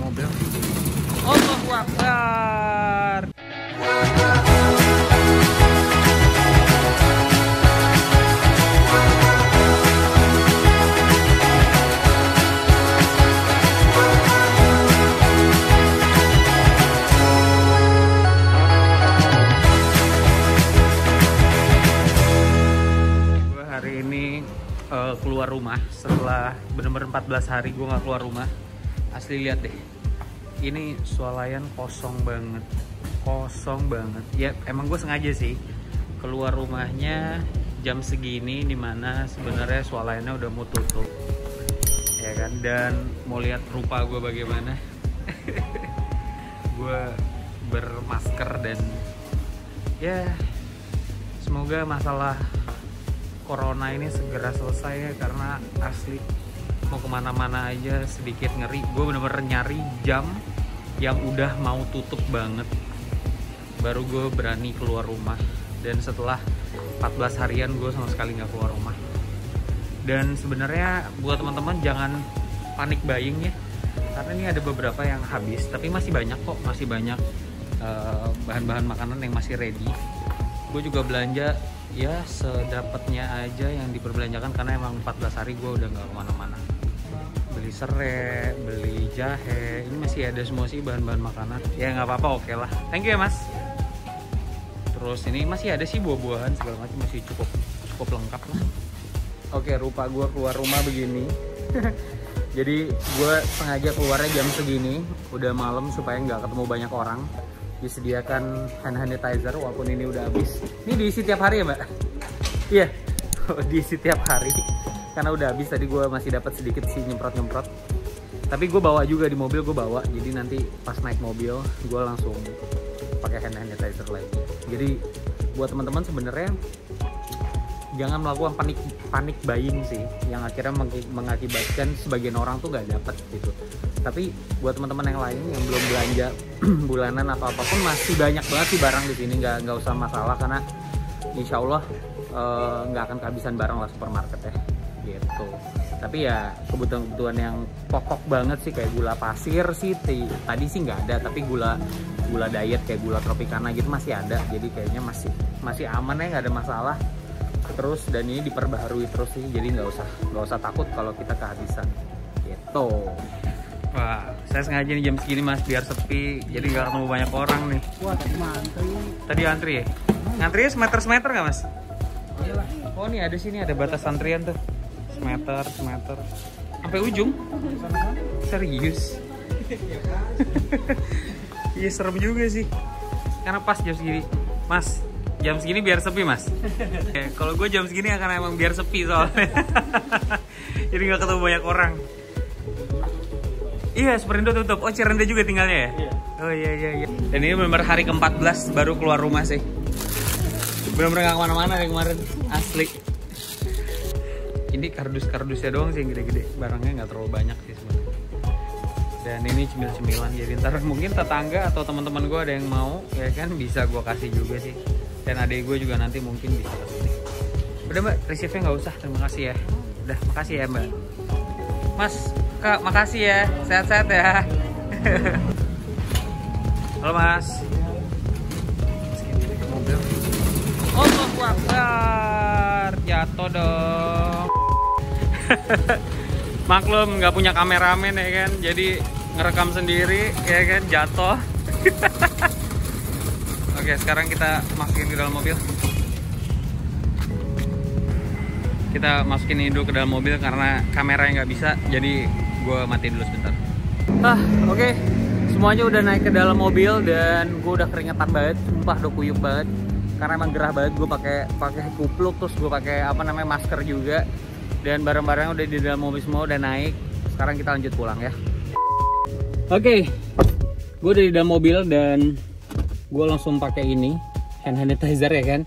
mobil. Allahu Akbar. Gue hari ini keluar rumah setelah bener-bener 14 hari gue nggak keluar rumah. Asli lihat deh, ini swalayan kosong banget ya. Emang gue sengaja sih keluar rumahnya jam segini, dimana sebenarnya swalayannya udah mau tutup ya kan, dan mau lihat rupa gue bagaimana. Gue bermasker dan ya semoga masalah corona ini segera selesai ya, karena asli mau kemana-mana aja sedikit ngeri. Gue bener-bener nyari jam yang udah mau tutup banget baru gue berani keluar rumah, dan setelah 14 harian gue sama sekali nggak keluar rumah. Dan sebenarnya buat teman-teman jangan panik buying ya, karena ini ada beberapa yang habis, tapi masih banyak kok, masih banyak bahan-bahan makanan yang masih ready. Gue juga belanja ya sedapatnya aja yang diperbelanjakan, karena emang 14 hari gue udah nggak kemana-mana. Beli serai, beli jahe, ini masih ada semua sih bahan-bahan makanan. Ya nggak apa-apa, oke lah. Thank you ya mas. Terus ini masih ada sih buah-buahan segala macam, masih cukup lengkap lah. Oke, rupa gue keluar rumah begini. Jadi gue sengaja keluarnya jam segini, udah malam supaya nggak ketemu banyak orang. Disediakan hand sanitizer walaupun ini udah habis. Ini diisi tiap hari ya mbak? Iya, diisi tiap hari. Karena udah habis, tadi gue masih dapat sedikit sih nyemprot-nyemprot. Tapi gue bawa juga di mobil, gue bawa. Jadi nanti pas naik mobil gue langsung pakai hand sanitizer lagi. Jadi buat teman-teman sebenarnya jangan melakukan panik buying sih, yang akhirnya mengakibatkan sebagian orang tuh nggak dapet gitu. Tapi buat teman-teman yang lain yang belum belanja bulanan atau apapun, masih banyak banget sih barang di sini, nggak usah masalah, karena insya Allah nggak akan kehabisan barang lah supermarket ya gitu. Tapi ya kebutuhan yang pokok banget sih, kayak gula pasir sih tadi sih nggak ada, tapi gula diet kayak gula tropicana gitu masih ada, jadi kayaknya masih aman ya, nggak ada masalah. Terus dan ini diperbaharui terus sih, jadi nggak usah takut kalau kita kehabisan gitu. Wah, saya sengaja nih jam segini mas biar sepi, jadi nggak ketemu banyak orang nih. Wah, tadi antri ya? Antrinya semeter nggak mas? Oh nih ada sini, ada batas antrian tuh, semeter sampai ujung. Serius? Iya serem juga sih, karena pas jam segini mas. Jam segini biar sepi mas. Kalau gue jam segini akan emang biar sepi soalnya. Jadi nggak ketemu banyak orang. Iya, Superindo tutup. Oh, Cirende juga tinggalnya ya? Iya. Oh iya. Dan ini benar hari ke-14 baru keluar rumah sih. Benar-benar nggak kemana-mana dari kemarin. Asli. Ini kardus-kardusnya doang sih yang gede-gede. Barangnya nggak terlalu banyak sih sebenarnya. Dan ini cemil-cemilan. Jadi ntar mungkin tetangga atau teman-teman gue ada yang mau, ya kan bisa gue kasih juga sih. Dan adik gue juga nanti mungkin bisa kesini. Udah mbak, receive-nya nggak usah. Terima kasih ya. Udah, makasih ya mbak. Mas, kak, makasih ya. Sehat-sehat ya. Halo mas. Allahu Akbar. Jatuh dong. Maklum nggak punya kameramen ya kan, jadi ngerekam sendiri ya kan, jatuh. Oke, sekarang kita masukin ke dalam mobil. Kita masukin ini dulu ke dalam mobil karena kameranya nggak bisa, jadi gue matiin dulu sebentar. Oke. Semuanya udah naik ke dalam mobil dan gue udah keringetan banget, sumpah udah kuyup banget. Karena emang gerah banget, gue pakai kupluk, terus gue pakai masker juga. Dan barang-barangnya udah di dalam mobil semua, udah naik. Sekarang kita lanjut pulang ya. Oke, gue udah di dalam mobil dan gue langsung pakai ini hand sanitizer ya kan,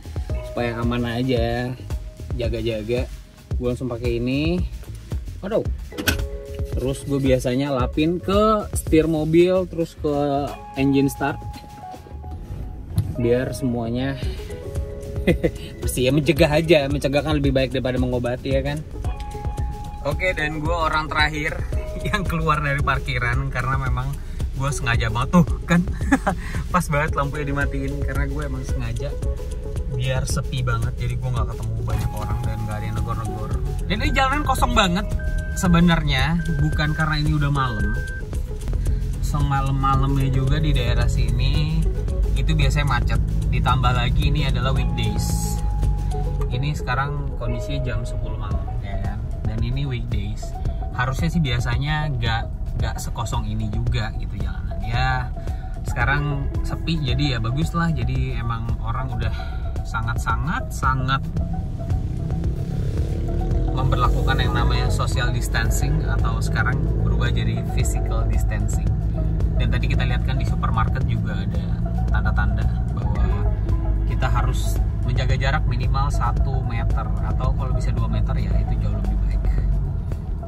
supaya aman aja, jaga-jaga. Gue langsung pakai ini. Waduh. Terus gue biasanya lapin ke setir mobil, terus ke engine start, biar semuanya bersih ya, mencegah kan lebih baik daripada mengobati ya kan. Oke, dan gue orang terakhir yang keluar dari parkiran karena memang gue sengaja banget tuh kan. Pas banget lampunya dimatiin karena gue emang sengaja biar sepi banget, jadi gue nggak ketemu banyak orang dan nggak ada yang negor-negor. Dan ini jalanan kosong banget sebenarnya, bukan karena ini udah malam. Malam-malamnya juga di daerah sini itu biasanya macet. Ditambah lagi ini adalah weekdays. Ini sekarang kondisinya jam 10 malam ya kan. Dan ini weekdays. Harusnya sih biasanya nggak sekosong ini juga gitu jalanan. Ya sekarang sepi jadi ya bagus lah. Jadi emang orang udah sangat memberlakukan yang namanya social distancing, atau sekarang berubah jadi physical distancing. Dan tadi kita lihat kan di supermarket juga ada tanda-tanda bahwa kita harus menjaga jarak minimal 1 meter, atau kalau bisa 2 meter ya itu jauh lebih baik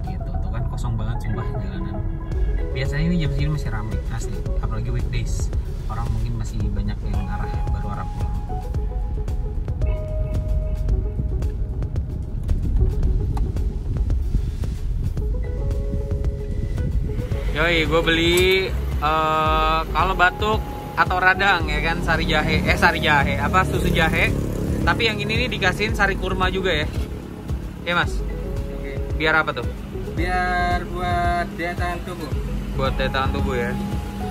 gitu. Tuh kan kosong banget sumpah jalanan. Biasanya ini jam segini masih ramai asli, apalagi weekdays. Orang mungkin masih banyak yang baru arah pulang. Yoi, gue beli kalau batuk atau radang ya kan sari jahe, susu jahe. Tapi yang ini nih dikasihin sari kurma juga ya. Ya mas. Oke. Biar apa tuh? Biar buat daya tahan tubuh. Buat daya tahan tubuh ya.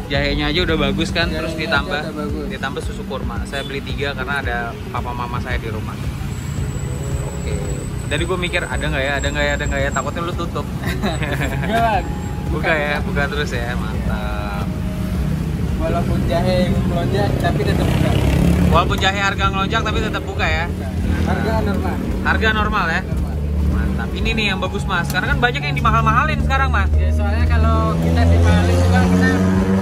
Jahenya aja udah bagus kan, terus ditambah susu kurma. Saya beli 3 karena ada papa mama saya di rumah. Oke. Jadi gue mikir ada nggak ya, takutnya lu tutup. Buka terus ya, mantap. Walaupun jahe melonjak tapi tetap buka. Walaupun jahe harga ngelonjak tapi tetap buka ya. Harga normal ya. Mantap. Ini nih yang bagus mas. Karena kan banyak yang dimahal-mahalin sekarang mas. Ya soalnya kalau kita dimahalin juga kita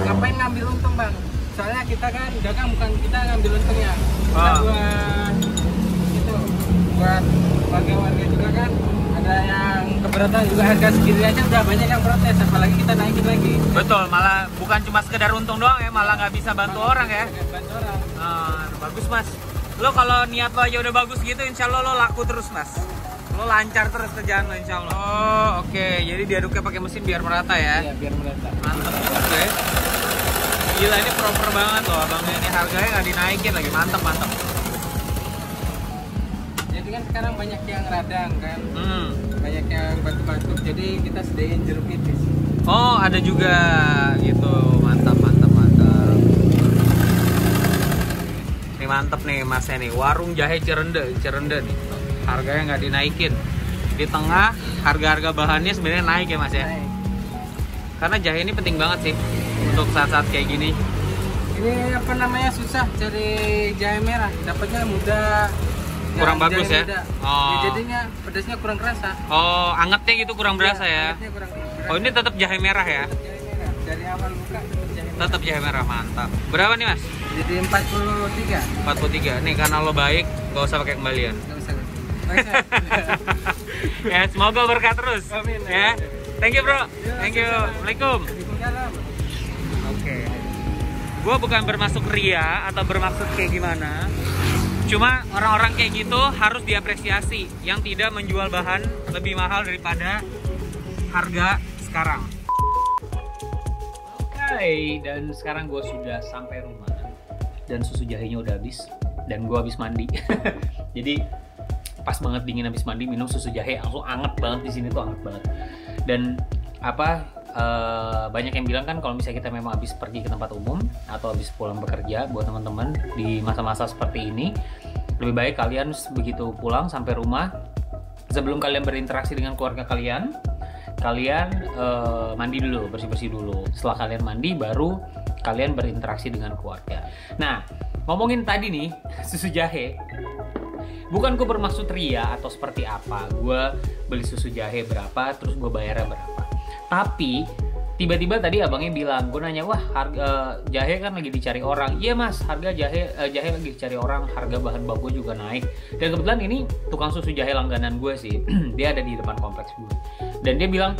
ngapain ngambil untung bang. Soalnya kita kan dagang bukan kita ngambil untungnya. Kita buat warga-warga juga kan. Ada yang keberatan juga, harga segini aja udah banyak yang protes, apalagi kita naikin lagi. Betul, malah bukan cuma sekedar untung doang ya, malah nggak bisa bantu orang ya. Bantu orang. Bagus mas. Lo kalau niat lo aja udah bagus gitu, insya Allah lo laku terus mas. Lo lancar terus kerjaan lo insya Allah. Oh oke. Jadi diaduknya pakai mesin biar merata ya. Iya biar merata. Mantap juga ya. Gila ini proper banget loh abangnya, ini harganya nggak dinaikin lagi, mantap. Jadi kan sekarang banyak yang radang kan, banyak yang batuk-batuk, jadi kita sediain jeruk nipis. Oh ada juga gitu, mantap. Ini mantep nih masnya nih, warung jahe Cirende nih, harganya nggak dinaikin. Di tengah harga-harga bahannya sebenarnya naik ya mas ya. Karena jahe ini penting banget sih untuk saat-saat kayak gini. Ini apa namanya, susah cari jahe merah, dapatnya mudah. Kurang bagus ya? Oh. Ya, jadinya pedasnya kurang kerasa. Oh, angetnya gitu kurang berasa ya? Kurang berasa. Oh, ini tetap jahe merah ya? Tetap jahe merah. Dari awal buka tetap jahe merah, mantap. Berapa nih mas? Jadi 43. 43. Nih karena lo baik, gak usah pakai kembalian. Gak usah. Ya, semoga berkah terus. Amin. Ya. Thank you bro. Thank you. Assalamualaikum. Oke. Gue bukan bermaksud ria atau bermaksud kayak gimana. Cuma orang-orang kayak gitu harus diapresiasi, yang tidak menjual bahan lebih mahal daripada harga sekarang. Oke, dan sekarang gue sudah sampai rumah dan susu jahenya udah habis dan gue habis mandi. Jadi pas banget dingin habis mandi minum susu jahe langsung anget banget, di sini tuh anget banget. Dan banyak yang bilang kan kalau misalnya kita memang habis pergi ke tempat umum atau habis pulang bekerja, buat teman-teman di masa-masa seperti ini lebih baik kalian begitu pulang sampai rumah, sebelum kalian berinteraksi dengan keluarga kalian mandi dulu, bersih-bersih dulu. Setelah kalian mandi baru kalian berinteraksi dengan keluarga. Nah, ngomongin tadi nih susu jahe, bukan gue bermaksud ria atau seperti apa, gue beli susu jahe berapa terus gue bayarnya berapa. Tapi tiba-tiba tadi abangnya bilang, gue nanya, wah harga jahe kan lagi dicari orang. Iya mas, harga jahe lagi dicari orang, harga bahan baku juga naik. Dan kebetulan ini tukang susu jahe langganan gue sih, dia ada di depan kompleks gue. Dan dia bilang,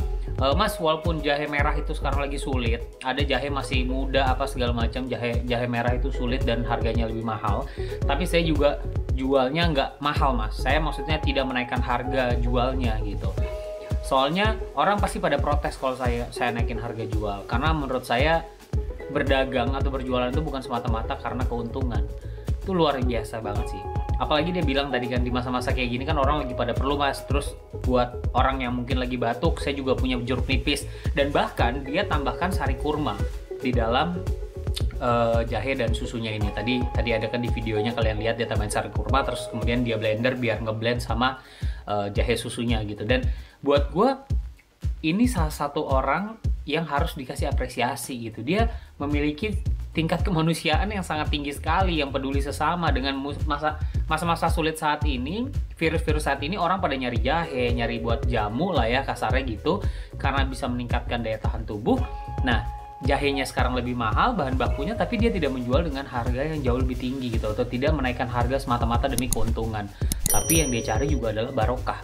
mas walaupun jahe merah itu sekarang lagi sulit, ada jahe masih muda apa segala macam, jahe merah itu sulit dan harganya lebih mahal. Tapi saya juga jualnya nggak mahal mas, saya maksudnya tidak menaikkan harga jualnya gitu. Soalnya orang pasti pada protes kalau saya naikin harga jual, karena menurut saya berdagang atau berjualan itu bukan semata-mata karena keuntungan. Itu luar biasa banget sih. Apalagi dia bilang tadi kan, di masa-masa kayak gini kan orang lagi pada perlu mas. Terus buat orang yang mungkin lagi batuk, saya juga punya jeruk nipis. Dan bahkan dia tambahkan sari kurma di dalam jahe dan susunya ini. Tadi ada kan di videonya, kalian lihat dia tambahin sari kurma, terus kemudian dia blender biar ngeblend sama jahe susunya gitu. Dan buat gue ini salah satu orang yang harus dikasih apresiasi gitu. Dia memiliki tingkat kemanusiaan yang sangat tinggi sekali, yang peduli sesama. Dengan masa-masa sulit saat ini, virus-virus saat ini, orang pada nyari jahe, nyari buat jamu lah ya kasarnya gitu, karena bisa meningkatkan daya tahan tubuh. Nah, jahenya sekarang lebih mahal bahan bakunya, tapi dia tidak menjual dengan harga yang jauh lebih tinggi gitu, atau tidak menaikkan harga semata-mata demi keuntungan. Tapi yang dia cari juga adalah barokah.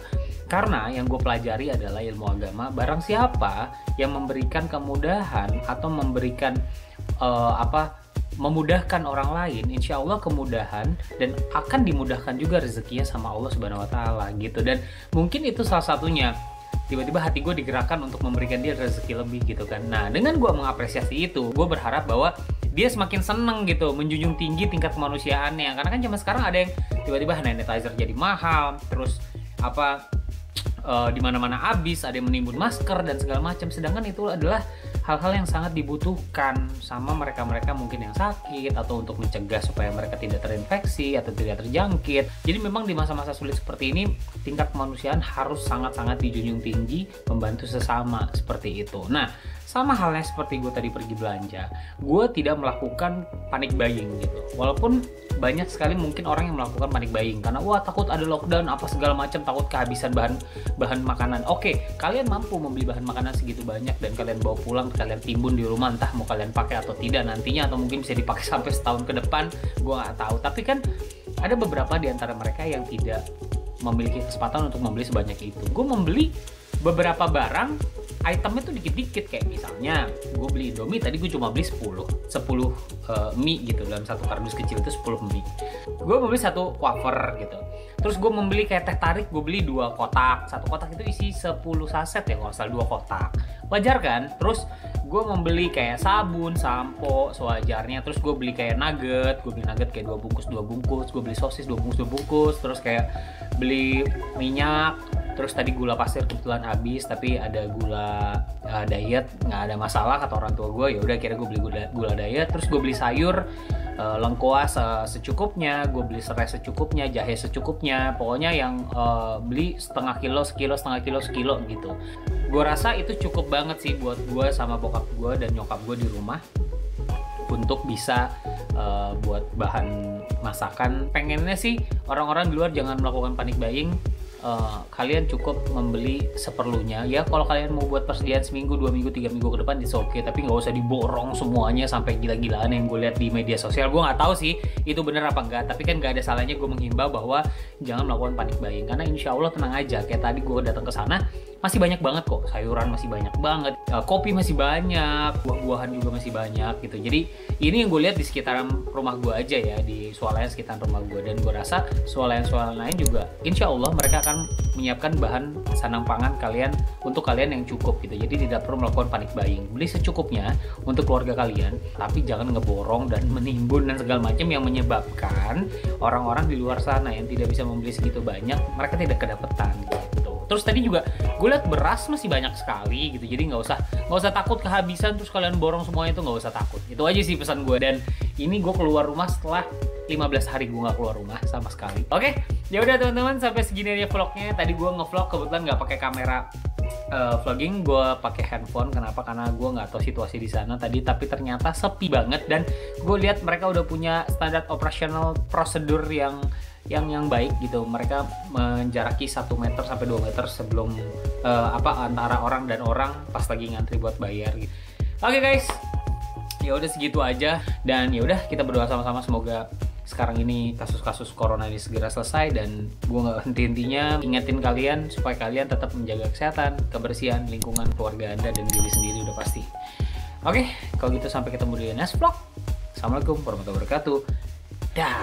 Karena yang gue pelajari adalah ilmu agama, barang siapa yang memberikan kemudahan atau memberikan memudahkan orang lain, insya Allah kemudahan dan akan dimudahkan juga rezekinya sama Allah Subhanahu Wa Taala gitu. Dan mungkin itu salah satunya, tiba-tiba hati gue digerakkan untuk memberikan dia rezeki lebih gitu kan. Nah, dengan gue mengapresiasi itu, gue berharap bahwa dia semakin seneng gitu, menjunjung tinggi tingkat kemanusiaannya. Karena kan zaman sekarang ada yang tiba-tiba hand sanitizer jadi mahal, terus di mana-mana habis, ada yang menimbun masker dan segala macam. Sedangkan itu adalah hal-hal yang sangat dibutuhkan sama mereka-mereka mungkin yang sakit, atau untuk mencegah supaya mereka tidak terinfeksi atau tidak terjangkit. Jadi memang di masa-masa sulit seperti ini, tingkat kemanusiaan harus sangat-sangat dijunjung tinggi, membantu sesama seperti itu. Nah, sama halnya seperti gue tadi pergi belanja, gue tidak melakukan panic buying gitu. Walaupun banyak sekali mungkin orang yang melakukan panic buying karena wah takut ada lockdown apa segala macam, takut kehabisan bahan makanan. Oke, kalian mampu membeli bahan makanan segitu banyak dan kalian bawa pulang, kalian timbun di rumah, entah mau kalian pakai atau tidak nantinya, atau mungkin bisa dipakai sampai setahun ke depan, gue nggak tahu. Tapi kan ada beberapa di antara mereka yang tidak memiliki kesempatan untuk membeli sebanyak itu. Gue membeli beberapa barang, itemnya tuh dikit-dikit, kayak misalnya gue beli Indomie, tadi gue cuma beli 10 mie gitu, dalam satu kardus kecil itu 10 mie. Gue membeli satu wafer gitu. Terus gue membeli kayak teh tarik, gue beli 2 kotak. Satu kotak itu isi 10 saset ya kalau salah, 2 kotak. Wajar kan? Terus gue membeli kayak sabun, sampo sewajarnya. Terus gue beli kayak nugget, gue beli nugget kayak 2 bungkus. Gue beli sosis 2 bungkus. Terus kayak beli minyak. Terus tadi gula pasir kebetulan habis, tapi ada gula diet, nggak ada masalah kata orang tua gue. Ya udah kira gue beli gula diet. Terus gue beli sayur lengkuas secukupnya, gue beli serai secukupnya, jahe secukupnya. Pokoknya yang beli setengah kilo, sekilo gitu. Gue rasa itu cukup banget sih buat gue sama bokap gue dan nyokap gue di rumah untuk bisa buat bahan masakan. Pengennya sih orang-orang di luar jangan melakukan panic buying. Kalian cukup membeli seperlunya ya. Kalau kalian mau buat persediaan seminggu, 2 minggu, 3 minggu ke depan it's okay, tapi nggak usah diborong semuanya sampai gila-gilaan yang gue lihat di media sosial. Gue nggak tahu sih itu bener apa enggak, tapi kan nggak ada salahnya gue menghimbau bahwa jangan melakukan panic buying. Karena insya Allah tenang aja, kayak tadi gue datang ke sana masih banyak banget kok, sayuran masih banyak banget, kopi masih banyak, buah-buahan juga masih banyak gitu. Jadi ini yang gue lihat di sekitaran rumah gue aja ya, di swalayan sekitar rumah gue. Dan gue rasa swalayan-swalayan lain juga insya Allah mereka akan menyiapkan bahan sandang pangan kalian untuk kalian yang cukup gitu. Jadi tidak perlu melakukan panic buying, beli secukupnya untuk keluarga kalian, tapi jangan ngeborong dan menimbun dan segala macam yang menyebabkan orang-orang di luar sana yang tidak bisa membeli segitu banyak, mereka tidak kedapetan gitu. Terus tadi juga gue lihat beras masih banyak sekali gitu, jadi nggak usah takut kehabisan terus kalian borong semuanya, itu nggak usah takut. Itu aja sih pesan gue. Dan ini gue keluar rumah setelah 15 hari gue nggak keluar rumah sama sekali. Oke, ya udah teman-teman, sampai segini aja vlognya. Tadi gue ngevlog kebetulan nggak pakai kamera vlogging, gue pakai handphone. Kenapa? Karena gue nggak tahu situasi di sana tadi, tapi ternyata sepi banget. Dan gue lihat mereka udah punya standar operasional prosedur yang baik gitu. Mereka menjaraki 1 meter sampai 2 meter sebelum antara orang dan orang pas lagi ngantri buat bayar gitu. Oke guys, ya udah segitu aja. Dan ya udah, kita berdoa sama-sama semoga sekarang ini kasus-kasus corona ini segera selesai. Dan gue nggak henti-hentinya ingetin kalian supaya kalian tetap menjaga kesehatan, kebersihan, lingkungan, keluarga anda, dan diri sendiri udah pasti. Oke, kalau gitu sampai ketemu di next vlog. Assalamualaikum warahmatullahi wabarakatuh. Dah.